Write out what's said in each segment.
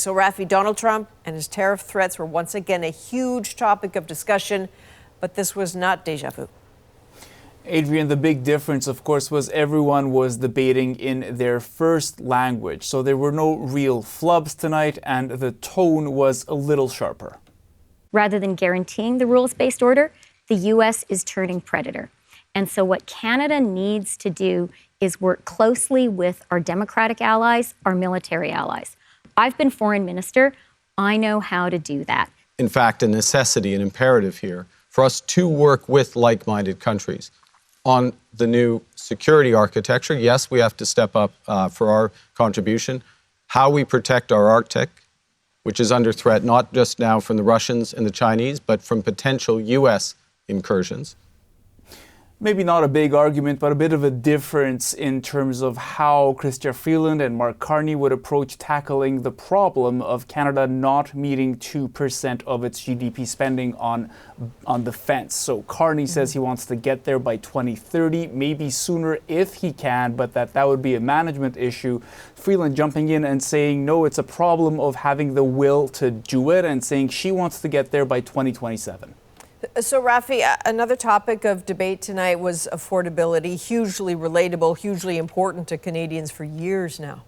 So, Rafi, Donald Trump and his tariff threats were once again a huge topic of discussion, but this was not déjà vu. Adrienne, the big difference, of course, was everyone was debating in their first language. So there were no real flubs tonight, and the tone was a little sharper. Rather than guaranteeing the rules-based order, the U.S. is turning predator. And so what Canada needs to do is work closely with our democratic allies, our military allies. I've been foreign minister. I know how to do that. In fact, a necessity, an imperative here for us to work with like-minded countries on the new security architecture. Yes, we have to step up for our contribution. How we protect our Arctic, which is under threat not just now from the Russians and the Chinese, but from potential U.S. incursions. Maybe not a big argument, but a bit of a difference in terms of how Chrystia Freeland and Mark Carney would approach tackling the problem of Canada not meeting 2% of its GDP spending on defense. So Carney says he wants to get there by 2030, maybe sooner if he can, but that would be a management issue. Freeland jumping in and saying, no, it's a problem of having the will to do it, and saying she wants to get there by 2027. So, Rafi, another topic of debate tonight was affordability, hugely relatable, hugely important to Canadians for years now.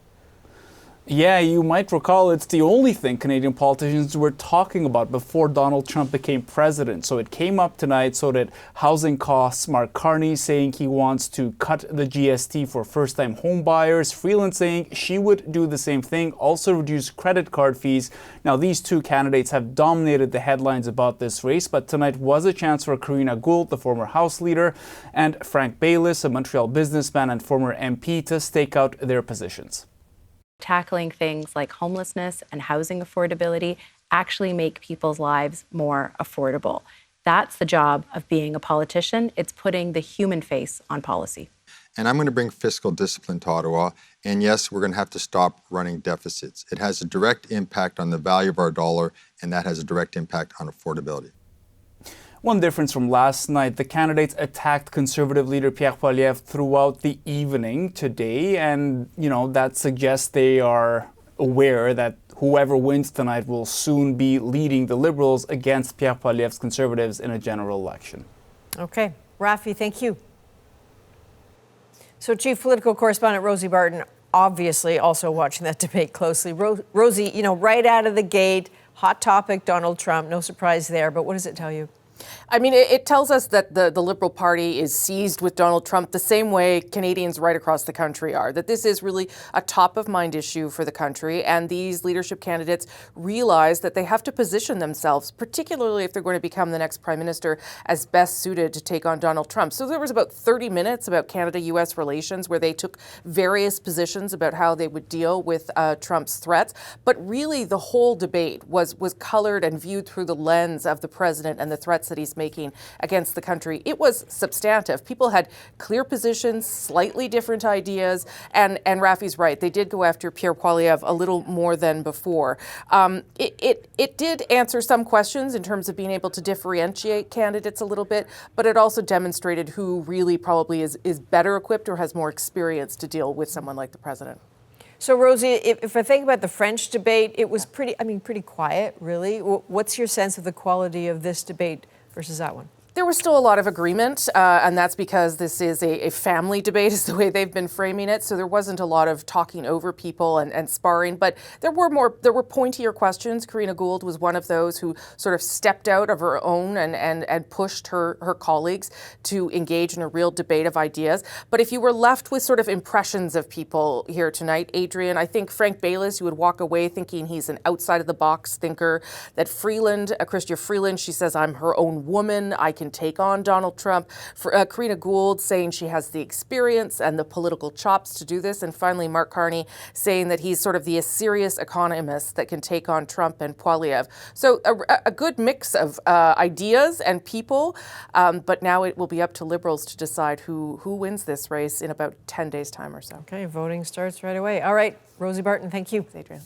Yeah, you might recall it's the only thing Canadian politicians were talking about before Donald Trump became president. So it came up tonight, so that housing costs. Mark Carney saying he wants to cut the GST for first-time home buyers. Freeland saying she would do the same thing, also reduce credit card fees. Now, these two candidates have dominated the headlines about this race, but tonight was a chance for Karina Gould, the former House leader, and Frank Baylis, a Montreal businessman and former MP, to stake out their positions. Tackling things like homelessness and housing affordability actually make people's lives more affordable. That's the job of being a politician. It's putting the human face on policy. And I'm going to bring fiscal discipline to Ottawa. And yes, we're going to have to stop running deficits. It has a direct impact on the value of our dollar, and that has a direct impact on affordability. One difference from last night, the candidates attacked Conservative leader Pierre Poilievre throughout the evening today, and, that suggests they are aware that whoever wins tonight will soon be leading the Liberals against Pierre Poilievre's Conservatives in a general election. Okay. Rafi, thank you. So, Chief Political Correspondent Rosie Barton, obviously also watching that debate closely. Rosie, right out of the gate, hot topic, Donald Trump, no surprise there, but what does it tell you? I mean, it tells us that the Liberal Party is seized with Donald Trump the same way Canadians right across the country are, that this is really a top-of-mind issue for the country, and these leadership candidates realize that they have to position themselves, particularly if they're going to become the next prime minister, as best suited to take on Donald Trump. So there was about 30 minutes about Canada-U.S. relations where they took various positions about how they would deal with Trump's threats, but really the whole debate was colored and viewed through the lens of the president and the threats that he's making against the country. It was substantive. People had clear positions, slightly different ideas, and Rafi's right. They did go after Pierre Poilievre a little more than before. It did answer some questions in terms of being able to differentiate candidates a little bit, but it also demonstrated who really probably is better equipped or has more experience to deal with someone like the president. So, Rosie, if I think about the French debate, it was pretty quiet, really. What's your sense of the quality of this debate versus that one? There was still a lot of agreement, and that's because this is a family debate, is the way they've been framing it. So there wasn't a lot of talking over people and sparring, but there were pointier questions. Karina Gould was one of those who sort of stepped out of her own and pushed her colleagues to engage in a real debate of ideas. But if you were left with sort of impressions of people here tonight, Adrienne, I think Frank Baylis, you would walk away thinking he's an outside-of-the-box thinker. That Freeland, Chrystia Freeland, she says, I'm her own woman. I can take on Donald Trump. For Karina Gould saying she has the experience and the political chops to do this. And finally, Mark Carney saying that he's sort of the serious economist that can take on Trump and Poilievre. So a good mix of ideas and people, but now it will be up to Liberals to decide who wins this race in about 10 days' time or so. Okay, voting starts right away. All right, Rosie Barton, thank you. Adrienne.